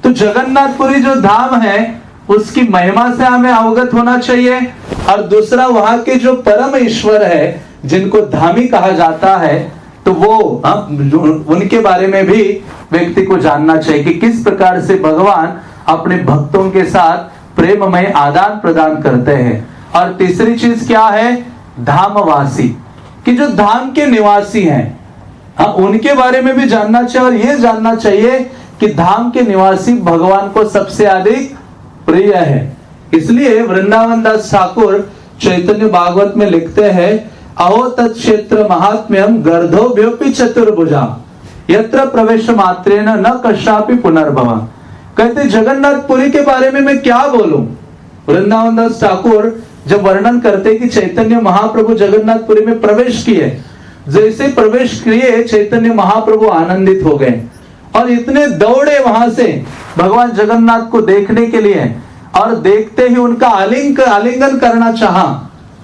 तो जगन्नाथपुरी जो धाम है उसकी महिमा से हमें अवगत होना चाहिए। और दूसरा वहां के जो परम ईश्वर है जिनको धामी कहा जाता है, तो वो उनके बारे में भी व्यक्ति को जानना चाहिए कि किस प्रकार से भगवान अपने भक्तों के साथ प्रेममय आदान प्रदान करते हैं। और तीसरी चीज क्या है? धामवासी, कि जो धाम के निवासी हैं, हाँ, उनके बारे में भी जानना चाहिए। और ये जानना चाहिए कि धाम के निवासी भगवान को सबसे अधिक प्रिय है। इसलिए वृंदावन दास ठाकुर चैतन्य भागवत में लिखते हैं, अहो तत्क्षेत्र महात्म्यम गर्धोभ्योपि चतुर्भुजा यत्र प्रवेश मात्रेण न कशापि पुनर्भव। कहते जगन्नाथपुरी के बारे में मैं क्या बोलूं। वृंदावन दास ठाकुर जब वर्णन करते कि चैतन्य महाप्रभु जगन्नाथपुरी में प्रवेश किए, जैसे प्रवेश किए चैतन्य महाप्रभु आनंदित हो गए और इतने दौड़े वहां से भगवान जगन्नाथ को देखने के लिए, और देखते ही उनका आलिंगन करना चाहा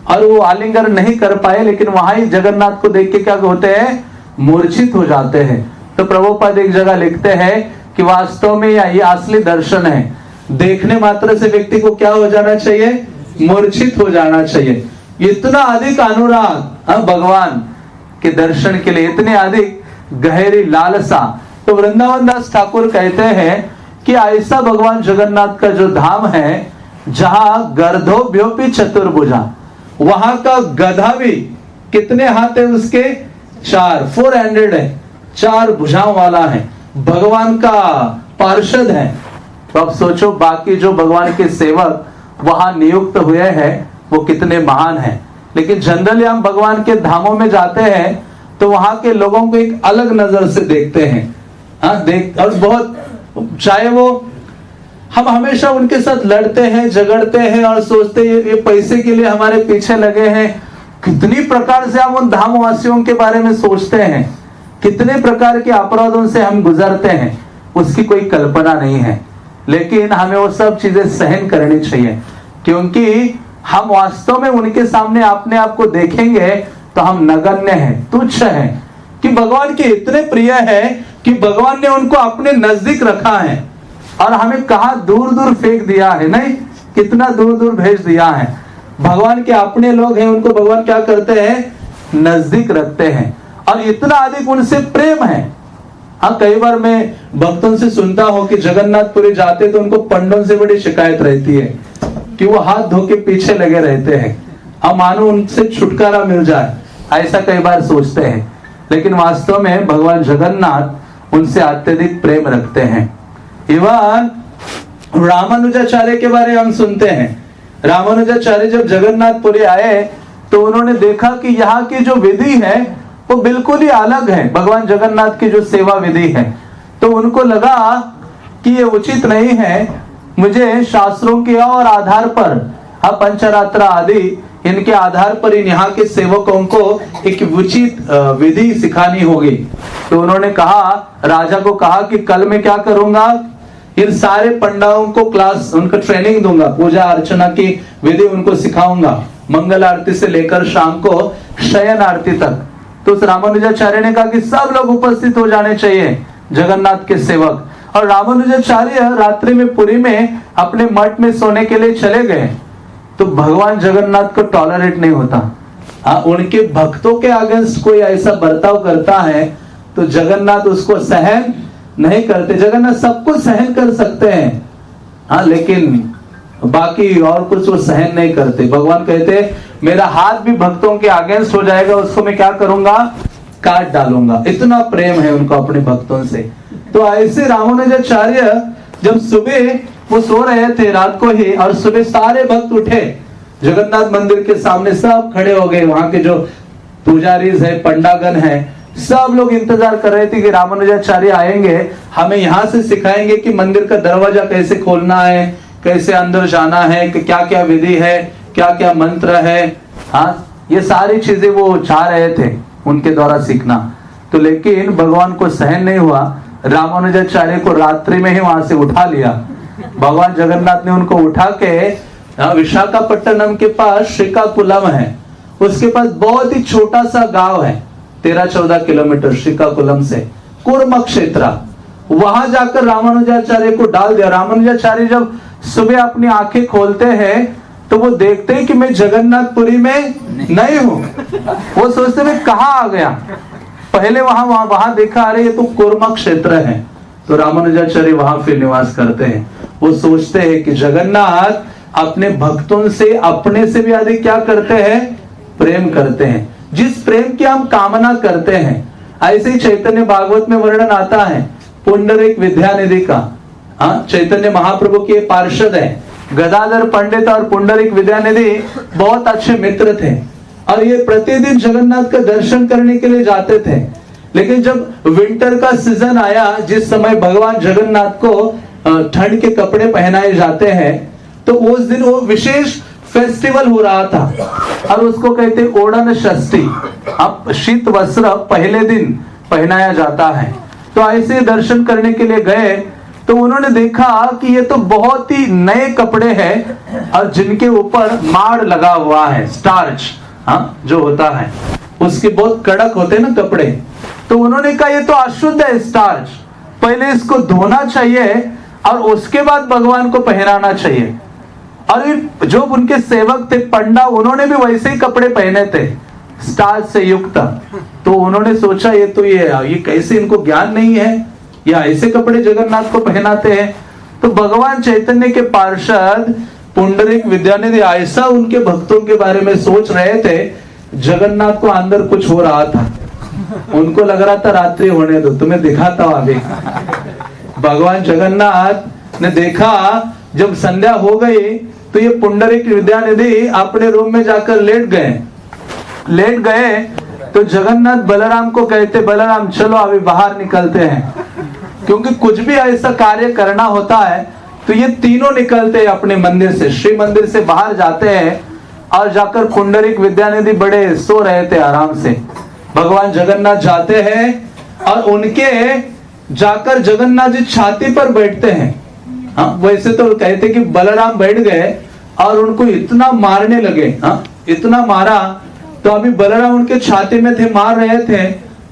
और वो आलिंगन नहीं कर पाए, लेकिन वहां ही जगन्नाथ को देख के क्या होते हैं? मूर्छित हो जाते हैं। तो प्रभुपाद एक जगह लिखते हैं कि वास्तव में ये असली दर्शन है। देखने मात्र से व्यक्ति को क्या हो जाना चाहिए? मूर्छित हो जाना चाहिए। इतना अधिक अनुराग भगवान के दर्शन के लिए, इतने अधिक गहरी लालसा। तो वृंदावन दास ठाकुर कहते हैं कि ऐसा भगवान जगन्नाथ का जो धाम है जहां गर्धोभ्योपि चतुर्भुजा, वहां का गधा भी कितने हाथ है उसके? 400 है, 4 भुजाओं वाला है, भगवान का पार्षद है। तो अब सोचो बाकी जो भगवान के सेवक वहां नियुक्त हुए हैं वो कितने महान हैं। लेकिन जनरली हम भगवान के धामों में जाते हैं तो वहां के लोगों को एक अलग नजर से देखते हैं। हाँ देख, और बहुत, चाहे वो हम हमेशा उनके साथ लड़ते हैं, झगड़ते हैं और सोचते हैं ये पैसे के लिए हमारे पीछे लगे हैं। कितनी प्रकार से हम उन धामवासियों के बारे में सोचते हैं, कितने प्रकार के अपराधों से हम गुजरते हैं, उसकी कोई कल्पना नहीं है। लेकिन हमें वो सब चीजें सहन करनी चाहिए, क्योंकि हम वास्तव में उनके सामने अपने आप को देखेंगे तो हम नगण्य हैं, तुच्छ हैं, कि भगवान के इतने प्रिय है कि भगवान ने उनको अपने नजदीक रखा है और हमें कहा दूर दूर फेंक दिया है, नहीं, कितना दूर दूर भेज दिया है। भगवान के अपने लोग हैं, उनको भगवान क्या करते हैं, नजदीक रखते हैं और इतना अधिक उनसे प्रेम है। हाँ, कई बार मैं भक्तों से सुनता हूं कि जगन्नाथपुरी जाते तो उनको पंडों से बड़ी शिकायत रहती है कि वो हाथ धो के पीछे लगे रहते हैं, अब मानो उनसे छुटकारा मिल जाए, ऐसा कई बार सोचते हैं। लेकिन वास्तव में भगवान जगन्नाथ उनसे अत्यधिक प्रेम रखते हैं। इवन रामानुजाचार्य के बारे में हम सुनते हैं, रामानुजाचार्य जब जगन्नाथपुरी आए तो उन्होंने देखा कि यहाँ की जो विधि है वो बिल्कुल ही अलग है, भगवान जगन्नाथ की जो सेवा विधि है। तो उनको लगा कि ये उचित नहीं है, मुझे शास्त्रों के और आधार पर, पंचरात्र आदि इनके आधार पर इन यहाँ के सेवकों को एक उचित विधि सिखानी होगी। तो उन्होंने कहा, राजा को कहा कि कल मैं क्या करूंगा, इन सारे पंडाओं को क्लास, उनको ट्रेनिंग दूंगा, पूजा अर्चना की विधि उनको सिखाऊंगा, मंगल आरती से लेकर शाम को शयन आरती तक। तो उस रामानुजाचार्य ने कहा कि सब लोग उपस्थित हो जाने चाहिए, जगन्नाथ के सेवक। और रामानुजाचार्य रात्रि में पुरी में अपने मठ में सोने के लिए चले गए। तो भगवान जगन्नाथ को टॉलरेट नहीं होता, उनके भक्तों के अगेंस्ट कोई ऐसा बर्ताव करता है तो जगन्नाथ उसको सहन नहीं करते। जगन्नाथ सबको सहन कर सकते हैं, हाँ, लेकिन बाकी और कुछ वो सहन नहीं करते। भगवान कहते मेरा हाथ भी भक्तों के अगेंस्ट हो जाएगा, उसको मैं क्या करूंगा, काट डालूंगा। इतना प्रेम है उनको अपने भक्तों से। तो ऐसे रामानुजाचार्य जब सुबह वो सो रहे थे रात को ही, और सुबह सारे भक्त उठे, जगन्नाथ मंदिर के सामने सब खड़े हो गए, वहां के जो पुजारीज है, पंडागण है, सब लोग इंतजार कर रहे थे कि रामानुजाचार्य आएंगे, हमें यहाँ से सिखाएंगे कि मंदिर का दरवाजा कैसे खोलना है, कैसे अंदर जाना है, कि क्या क्या विधि है, क्या क्या मंत्र है। हाँ, ये सारी चीजें वो चाह रहे थे उनके द्वारा सीखना। तो लेकिन भगवान को सहन नहीं हुआ, रामानुजाचार्य को रात्रि में ही वहां से उठा लिया। भगवान जगन्नाथ ने उनको उठा के विशाखापट्टनम के पास श्रीकाकुलम है, उसके पास बहुत ही छोटा सा गांव है, 13-14 किलोमीटर श्रीकाकुलम से, कुर्म क्षेत्र, वहां जाकर रामानुजाचार्य को डाल दिया। रामानुजाचार्य जब सुबह अपनी आंखें खोलते हैं तो वो देखते हैं कि मैं जगन्नाथपुरी में नहीं हूं। वो सोचते मैं कहाँ आ गया, पहले वहां देखा, अरे ये तो कुर्म क्षेत्र है। तो रामानुजाचार्य वहां फिर निवास करते हैं। वो सोचते हैं कि जगन्नाथ अपने भक्तों से अपने से भी अधिक क्या करते हैं, प्रेम करते हैं। जिस प्रेम की हम कामना करते हैं, ऐसे ही चैतन्य भागवत में वर्णन आता है पुंडरीक विद्यानिधि का। चैतन्य महाप्रभु के पार्षद है, गदाधर पंडित और पुंडरीक विद्यानिधि बहुत अच्छे मित्र थे, और ये प्रतिदिन जगन्नाथ का दर्शन करने के लिए जाते थे। लेकिन जब विंटर का सीजन आया, जिस समय भगवान जगन्नाथ को ठंड के कपड़े पहनाए जाते हैं, तो उस दिन वो विशेष फेस्टिवल हो रहा था, और उसको कहते ओड़न षष्ठी। अब शीत वस्त्र पहले दिन पहनाया जाता है। तो ऐसे दर्शन करने के लिए गए तो उन्होंने देखा कि ये तो बहुत ही नए कपड़े हैं और जिनके ऊपर माड़ लगा हुआ है, स्टार्च जो होता है, उसके बहुत कड़क होते हैं ना कपड़े। तो उन्होंने कहा ये तो अशुद्ध है स्टार्च, पहले इसको धोना चाहिए और उसके बाद भगवान को पहनाना चाहिए। और जो उनके सेवक थे पंडा, उन्होंने भी वैसे ही कपड़े पहने थे स्टार्च से युक्त। तो उन्होंने सोचा ये कैसे, इनको ज्ञान नहीं है, या ऐसे कपड़े जगन्नाथ को पहनाते हैं। तो भगवान चैतन्य के पार्षद पुंडरीक विद्यानिधि ऐसा उनके भक्तों के बारे में सोच रहे थे, जगन्नाथ को अंदर कुछ हो रहा था, उनको लग रहा था रात्रि होने दो, तुम्हें दिखाता हूं अभी। भगवान जगन्नाथ ने देखा जब संध्या हो गई तो ये पुंडरीक विद्यानिधि अपने रूम में जाकर लेट गए। तो जगन्नाथ बलराम को कहते, बलराम चलो अभी बाहर निकलते हैं। क्योंकि कुछ भी ऐसा कार्य करना होता है तो ये तीनों निकलते हैं अपने मंदिर से, श्री मंदिर से बाहर जाते हैं और जाकर पुंडरीक विद्यानिधि बड़े सो रहे थे आराम से, भगवान जगन्नाथ जाते हैं और उनके जाकर जगन्नाथ जी छाती पर बैठते हैं। हाँ, वैसे तो कहते कि बलराम बैठ गए और उनको इतना मारने लगे, हाँ, इतना मारा तो अभी बलराम उनके छाती में थे, मार रहे थे।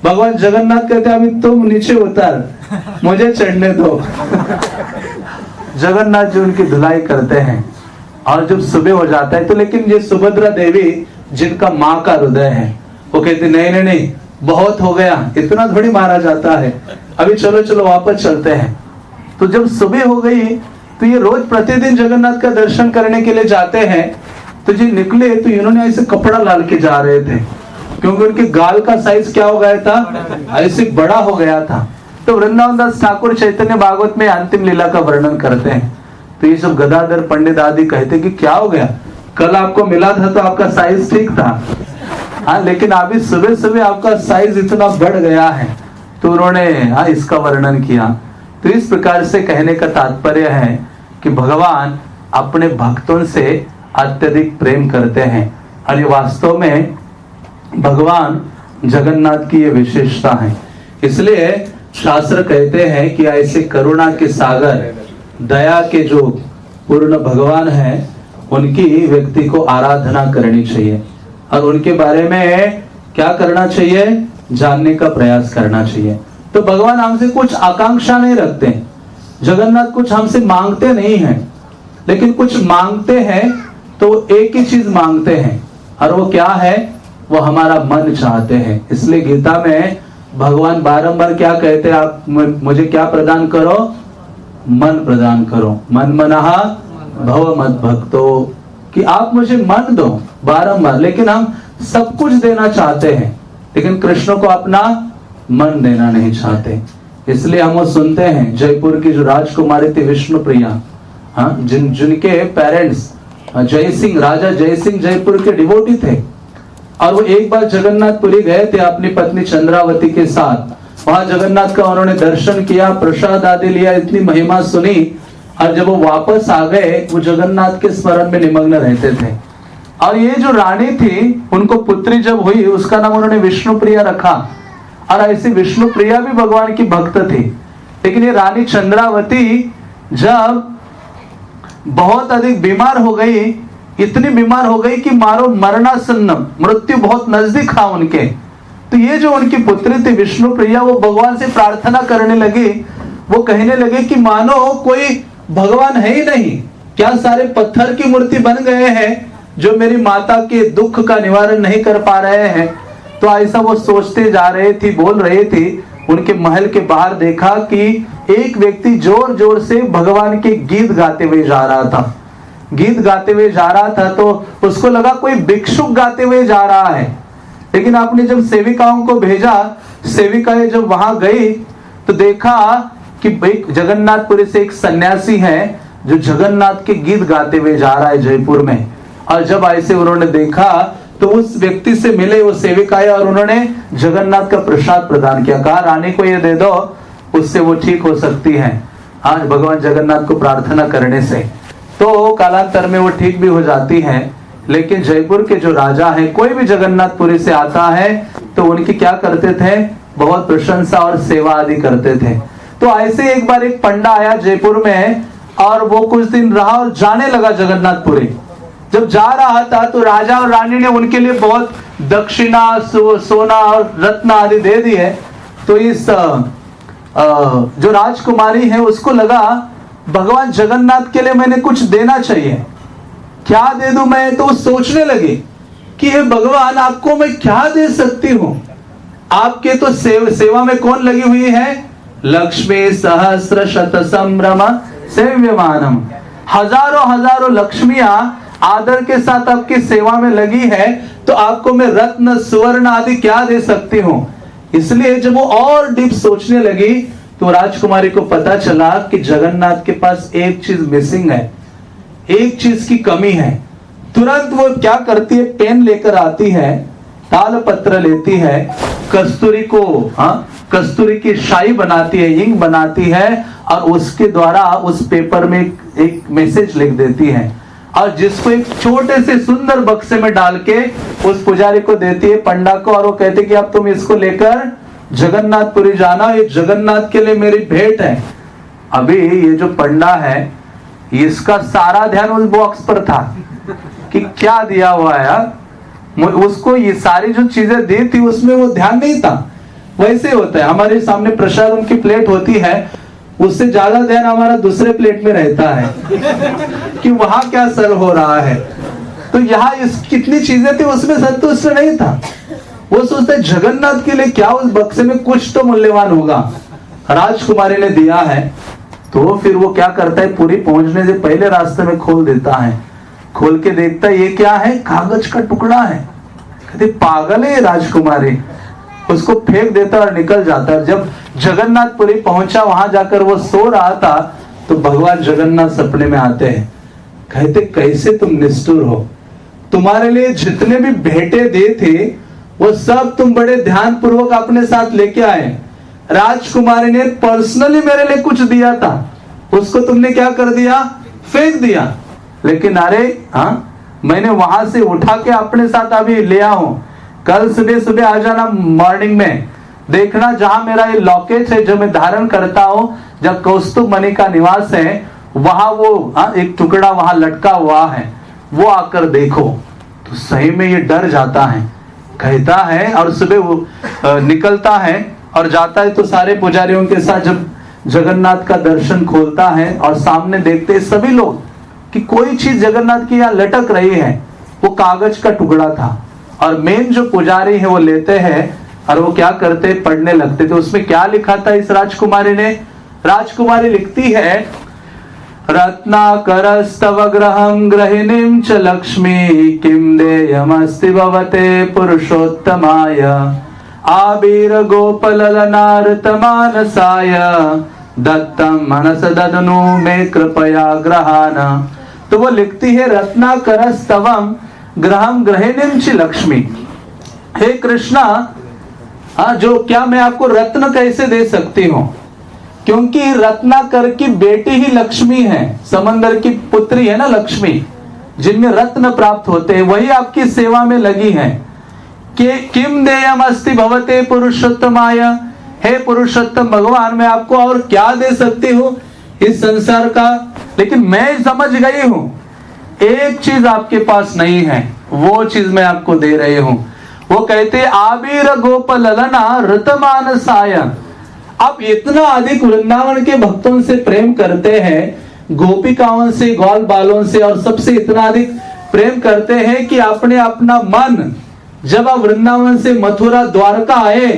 भगवान जगन्नाथ कहते अभी तुम नीचे उतर, मुझे चढ़ने दो। जगन्नाथ जी उनकी धुलाई करते हैं और जब सुबह हो जाता है तो, लेकिन ये सुभद्रा देवी जिनका माँ का हृदय है वो कहती नहीं नहीं नहीं, बहुत हो गया, इतना थोड़ी मारा जाता है, अभी चलो चलो वापस चलते हैं। तो जब सुबह हो गई तो ये रोज प्रतिदिन जगन्नाथ का दर्शन करने के लिए जाते हैं। तो जी निकले तो इन्होंने ऐसे कपड़ा डाल के जा रहे थे, क्योंकि उनके गाल का साइज क्या हो गया था, ऐसे बड़ा हो गया था। तो वृंदावन दास ठाकुर चैतन्य भागवत में अंतिम लीला का वर्णन करते हैं। तो ये सब गदाधर पंडित आदि कहते कि क्या हो गया, कल आपको मिला था तो आपका साइज ठीक था, हाँ, लेकिन अभी सुबह सुबह आपका साइज इतना बढ़ गया है। तो उन्होंने हाँ इसका वर्णन किया। तो इस प्रकार से कहने का तात्पर्य है कि भगवान अपने भक्तों से अत्यधिक प्रेम करते हैं और ये वास्तव में भगवान जगन्नाथ की ये विशेषता है। इसलिए शास्त्र कहते हैं कि ऐसे करुणा के सागर, दया के जो पूर्ण भगवान हैं, उनकी व्यक्ति को आराधना करनी चाहिए और उनके बारे में क्या करना चाहिए, जानने का प्रयास करना चाहिए। तो भगवान हमसे कुछ आकांक्षा नहीं रखते, जगन्नाथ कुछ हमसे मांगते नहीं हैं, लेकिन कुछ मांगते हैं तो एक ही चीज मांगते हैं और वो क्या है, वो हमारा मन चाहते हैं। इसलिए गीता में भगवान बारंबार क्या कहते हैं, आप मुझे क्या प्रदान करो, मन प्रदान करो, मन मनहा भव मत भक्तो, कि आप मुझे मन दो बारंबार। लेकिन हम सब कुछ देना चाहते हैं, लेकिन कृष्ण को अपना मन देना नहीं चाहते। इसलिए हम वो सुनते हैं, जयपुर की जो राजकुमारी थी विष्णु प्रिया, हाँ, जिनके पेरेंट्स जय सिंह, राजा जय सिंह जयपुर के डिवोटी थे और वो एक बार जगन्नाथपुरी गए थे अपनी पत्नी चंद्रावती के साथ। वहां जगन्नाथ का उन्होंने दर्शन किया, प्रसाद आदि लिया, इतनी महिमा सुनी और जब वो वापस आ गए वो जगन्नाथ के स्मरण में निमग्न रहते थे। और ये जो रानी थी, उनको पुत्री जब हुई उसका नाम उन्होंने विष्णु प्रिया रखा और ऐसी विष्णु प्रिया भी भगवान की भक्त थी। लेकिन ये रानी चंद्रावती जब बहुत अधिक बीमार हो गई, इतनी बीमार हो गई कि मारो मरणासन्न, मृत्यु बहुत नजदीक था उनके। तो ये जो उनकी पुत्री थी विष्णु प्रिया, वो भगवान से प्रार्थना करने लगी। वो कहने लगे कि मानो कोई भगवान है ही नहीं, क्या सारे पत्थर की मूर्ति बन गए हैं जो मेरी माता के दुख का निवारण नहीं कर पा रहे हैं। तो ऐसा वो सोचते जा रहे थे, बोल रहे थे। उनके महल के बाहर देखा कि एक व्यक्ति जोर जोर से भगवान के गीत गाते हुए जा रहा था, गीत गाते हुए जा रहा था। तो उसको लगा कोई भिक्षुक गाते हुए जा रहा है। लेकिन आपने जब सेविकाओं को भेजा, सेविकाएं जब वहां गई तो देखा कि भाई जगन्नाथपुरी से एक सन्यासी है जो जगन्नाथ के गीत गाते हुए जा रहा है जयपुर में। और जब ऐसे उन्होंने देखा तो उस व्यक्ति से मिले वो सेविकाएं और उन्होंने जगन्नाथ का प्रसाद प्रदान किया, कहा रानी को ये दे दो, उससे वो ठीक हो सकती है आज भगवान जगन्नाथ को प्रार्थना करने से। तो कालांतर में वो ठीक भी हो जाती है। लेकिन जयपुर के जो राजा हैं, कोई भी जगन्नाथपुरी से आता है तो उनकी क्या करते थे, बहुत प्रशंसा और सेवा आदि करते थे। तो ऐसे एक बार एक पंडा आया जयपुर में और वो कुछ दिन रहा और जाने लगा जगन्नाथपुरी। जब जा रहा था तो राजा और रानी ने उनके लिए बहुत दक्षिणा, सोना और रत्न आदि दे दिए। तो इस जो राजकुमारी है उसको लगा भगवान जगन्नाथ के लिए मैंने कुछ देना चाहिए, क्या दे दूं मैं। तो सोचने लगी कि हे भगवान, आपको मैं क्या दे सकती हूँ। आपके तो सेवा में कौन लगी हुई है, लक्ष्मी सहस्र शत संभ्रम सेव्यमानम, हजारों हजारों लक्ष्मियां आदर के साथ आपकी सेवा में लगी है। तो आपको मैं रत्न सुवर्ण आदि क्या दे सकती हूँ। इसलिए जब वो और डीप सोचने लगी तो राजकुमारी को पता चला कि जगन्नाथ के पास एक चीज मिसिंग है, एक चीज की कमी है। तुरंत वो क्या करती है, पेन लेकर आती है, ताल पत्र लेती है, कस्तूरी को कस्तूरी की शाई बनाती है, इंक बनाती है, और उसके द्वारा उस पेपर में एक मैसेज लिख देती है, और जिसको एक छोटे से सुंदर बक्से में डाल के उस पुजारी को देती है, पंडा को, और वो कहते कि अब तुम इसको लेकर जगन्नाथपुरी जाना, ये जगन्नाथ के लिए मेरी भेंट है। अभी ये जो पंडा है इसका सारा ध्यान उस बॉक्स पर था कि क्या दिया हुआ है यार, उसको ये सारी जो चीजें दी थी उसमें वो ध्यान नहीं था। वैसे होता है, हमारे सामने प्रसाद उनकी प्लेट होती है, उससे ज्यादा ध्यान हमारा दूसरे प्लेट में रहता है कि वहां क्या सर्व हो रहा है। तो यहाँ इस कितनी चीजें थी उसमें संतुष्ट नहीं था, वो सोचता है जगन्नाथ के लिए क्या उस बक्से में कुछ तो मूल्यवान होगा, राजकुमारी ने दिया है। तो फिर वो क्या करता है, पूरी पहुंचने से पहले रास्ते में खोल देता है, खोल के देखता है ये क्या है, कागज का टुकड़ा है। कहते पागल है राजकुमारी, उसको फेंक देता और निकल जाता है। जब जगन्नाथपुरी पहुंचा, वहां जाकर वो सो रहा था, तो भगवान जगन्नाथ सपने में आते हैं। कहते कैसे तुम निष्ठुर हो, तुम्हारे लिए जितने भी भेंटे दे थे वो सब तुम बड़े ध्यान पूर्वक अपने साथ लेके आए। राजकुमारी ने पर्सनली मेरे लिए कुछ दिया था, उसको तुमने क्या कर दिया, फेंक दिया। लेकिन अरे हाँ, मैंने वहां से उठा के अपने साथ अभी ले आऊं, कल सुबह सुबह आ जाना मॉर्निंग में, देखना जहां मेरा ये लॉकेट है जो मैं धारण करता हूं, जब कौस्तुभ मणि का निवास है वहां वो एक टुकड़ा वहां लटका हुआ है, वो आकर देखो। तो सही में ये डर जाता है, कहता है, और सुबह वो निकलता है और जाता है। तो सारे पुजारियों के साथ जब जगन्नाथ का दर्शन खोलता है और सामने देखते हैं सभी लोग कि कोई चीज जगन्नाथ की यहाँ लटक रही है, वो कागज का टुकड़ा था। और मेन जो पुजारी है वो लेते हैं और वो क्या करते, पढ़ने लगते थे। उसमें क्या लिखा था इस राजकुमारी ने, राजकुमारी लिखती है, रत्नाकरस्तव ग्रहं ग्रहिणीं च लक्ष्मी किं देयमस्ति भवते पुरुषोत्तमाय आबीर गोपललनार्त मानसाय दत्तम मनस ददनु में कृपया ग्रहाना। तो वो लिखती है, रत्नाकरस्तवम ग्रहं ग्रहिणीं च लक्ष्मी, हे कृष्णा, जो क्या मैं आपको रत्न कैसे दे सकती हूँ, क्योंकि रत्नाकर की बेटी ही लक्ष्मी है, समंदर की पुत्री है ना लक्ष्मी, जिनमें रत्न प्राप्त होते हैं, वही आपकी सेवा में लगी है। कि किम देयम अस्ति भवते पुरुषोत्तमाय, हे पुरुषोत्तम भगवान, मैं आपको और क्या दे सकती हूँ इस संसार का। लेकिन मैं समझ गई हूँ एक चीज आपके पास नहीं है, वो चीज मैं आपको दे रही हूँ। वो कहते आबीर गोपललना ऋतमानसाय, आप इतना अधिक वृंदावन के भक्तों से प्रेम करते हैं, गोपिकाओं से, ग्वाल बालों से, और सबसे इतना अधिक प्रेम करते हैं कि आपने अपना मन, जब आप वृंदावन से मथुरा द्वारका आए,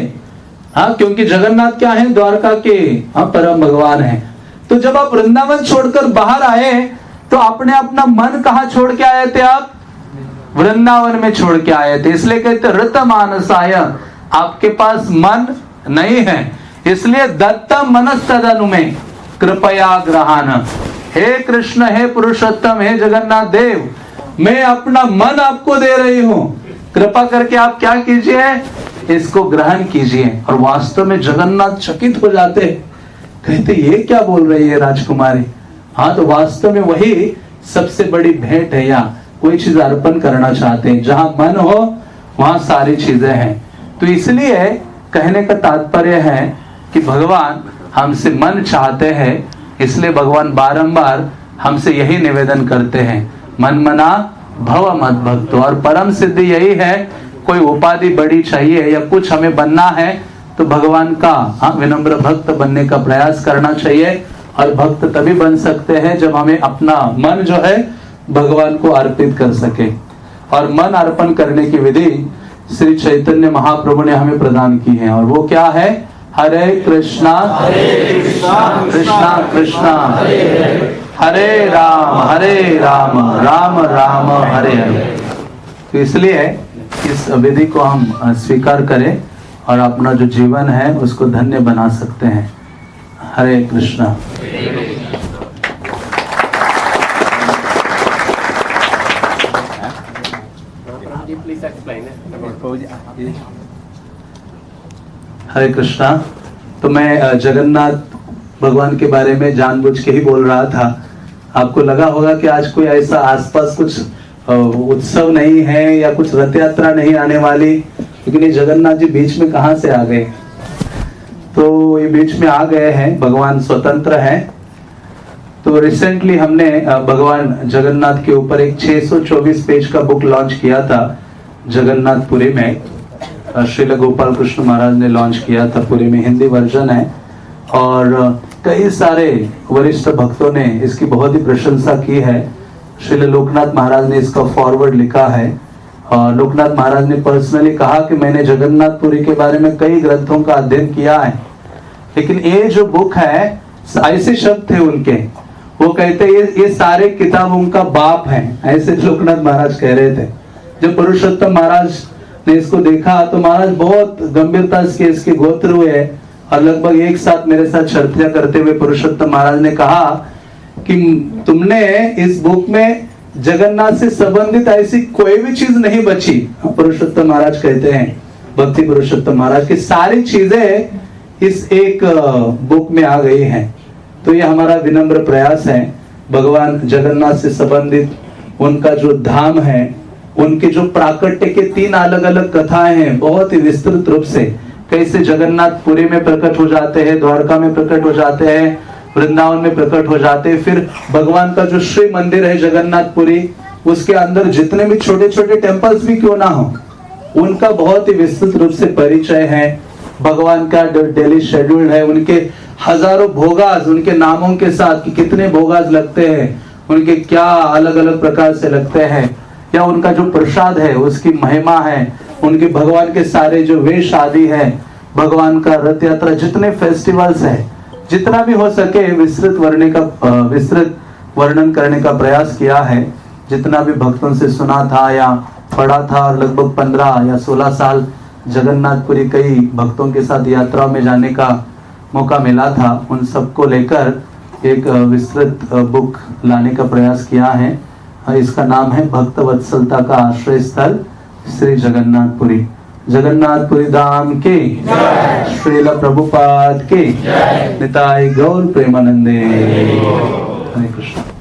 क्योंकि जगन्नाथ क्या है, द्वारका के परम भगवान है, तो जब आप वृंदावन छोड़कर बाहर आए तो आपने अपना मन कहाँ छोड़ के आए थे, आप वृंदावन में छोड़ के आए थे। इसलिए कहते ऋतमानसाय, आपके पास मन नहीं है, इसलिए दत्तम मनस तदनु में कृपया ग्रहान। हे कृष्ण, हे पुरुषोत्तम, हे जगन्नाथ देव, मैं अपना मन आपको दे रही हूं, कृपा करके आप क्या कीजिए, इसको ग्रहण कीजिए। और वास्तव में जगन्नाथ चकित हो जाते, कहते ये क्या बोल रही है राजकुमारी। हाँ, तो वास्तव में वही सबसे बड़ी भेंट है, या कोई चीज अर्पण करना चाहते हैं, जहां मन हो वहां सारी चीजें हैं। तो इसलिए कहने का तात्पर्य है कि भगवान हमसे मन चाहते हैं, इसलिए भगवान बारंबार हमसे यही निवेदन करते हैं, मन मना भव मत भक्तो। और परम सिद्धि यही है, कोई उपाधि बड़ी चाहिए या कुछ हमें बनना है तो भगवान का विनम्र भक्त बनने का प्रयास करना चाहिए। और भक्त तभी बन सकते हैं जब हमें अपना मन जो है भगवान को अर्पित कर सके। और मन अर्पण करने की विधि श्री चैतन्य महाप्रभु ने हमें प्रदान की है, और वो क्या है, हरे कृष्णा कृष्णा कृष्णा हरे राम राम राम हरे हरे। तो इसलिए इस विधि को हम स्वीकार करें और अपना जो जीवन है उसको धन्य बना सकते हैं। हरे कृष्णा। Please explain it. हरे कृष्णा। तो मैं जगन्नाथ भगवान के बारे में जानबूझ के ही बोल रहा था। आपको लगा होगा कि आज कोई ऐसा आसपास कुछ उत्सव नहीं है या कुछ रथ यात्रा नहीं आने वाली, लेकिन ये जगन्नाथ जी बीच में कहां से आ गए? तो ये बीच में आ गए हैं, भगवान स्वतंत्र हैं। तो रिसेंटली हमने भगवान जगन्नाथ के ऊपर एक 624 पेज का बुक लॉन्च किया था जगन्नाथपुरी में। श्रील गोपाल कृष्ण महाराज ने लॉन्च किया था, पूरी में हिंदी वर्जन है और कई सारे वरिष्ठ भक्तों ने इसकी बहुत ही प्रशंसा की है। श्रील लोकनाथ महाराज ने इसका फॉरवर्ड लिखा है और लोकनाथ महाराज ने पर्सनली कहा कि मैंने जगन्नाथपुरी के बारे में कई ग्रंथों का अध्ययन किया है, लेकिन ये जो बुक है, ऐसे शब्द थे उनके, वो कहते ये सारे किताब उनका बाप है, ऐसे लोकनाथ महाराज कह रहे थे। जब पुरुषोत्तम महाराज ने इसको देखा तो महाराज बहुत गंभीरता से इसके गोत्र हुए और लगभग एक साथ मेरे साथ चर्चा करते हुए पुरुषोत्तम महाराज ने कहा कि तुमने इस बुक में जगन्नाथ से संबंधित ऐसी कोई भी चीज नहीं बची। पुरुषोत्तम महाराज कहते हैं, भक्ति पुरुषोत्तम महाराज की सारी चीजें इस एक बुक में आ गई हैं। तो ये हमारा विनम्र प्रयास है, भगवान जगन्नाथ से संबंधित उनका जो धाम है, उनके जो प्राकट्य के 3 अलग अलग कथाएं हैं, बहुत ही विस्तृत रूप से कैसे जगन्नाथपुरी में प्रकट हो जाते हैं, द्वारका में प्रकट हो जाते हैं, वृंदावन में प्रकट हो जाते हैं, फिर भगवान का जो श्री मंदिर है जगन्नाथपुरी, उसके अंदर जितने भी छोटे छोटे टेम्पल्स भी क्यों ना हो, उनका बहुत ही विस्तृत रूप से परिचय है। भगवान का डेली शेड्यूल है, उनके हजारों भोगाज उनके नामों के साथ कि कितने भोगाज लगते हैं, उनके क्या अलग अलग प्रकार से लगते हैं, या उनका जो प्रसाद है उसकी महिमा है, उनके भगवान के सारे जो वेश आदि है, भगवान का रथ यात्रा, जितने फेस्टिवल्स है, जितना भी हो सके विस्तृत वर्णन करने का प्रयास किया है। जितना भी भक्तों से सुना था या पढ़ा था, और लगभग 15 या 16 साल जगन्नाथपुरी कई भक्तों के साथ यात्रा में जाने का मौका मिला था, उन सबको लेकर एक विस्तृत बुक लाने का प्रयास किया है। इसका नाम है भक्त वत्सलता का आश्रय स्थल श्री जगन्नाथपुरी। जगन्नाथपुरी धाम के श्रील प्रभुपाद के निताई गौर प्रेमानंदे। हरे कृष्ण।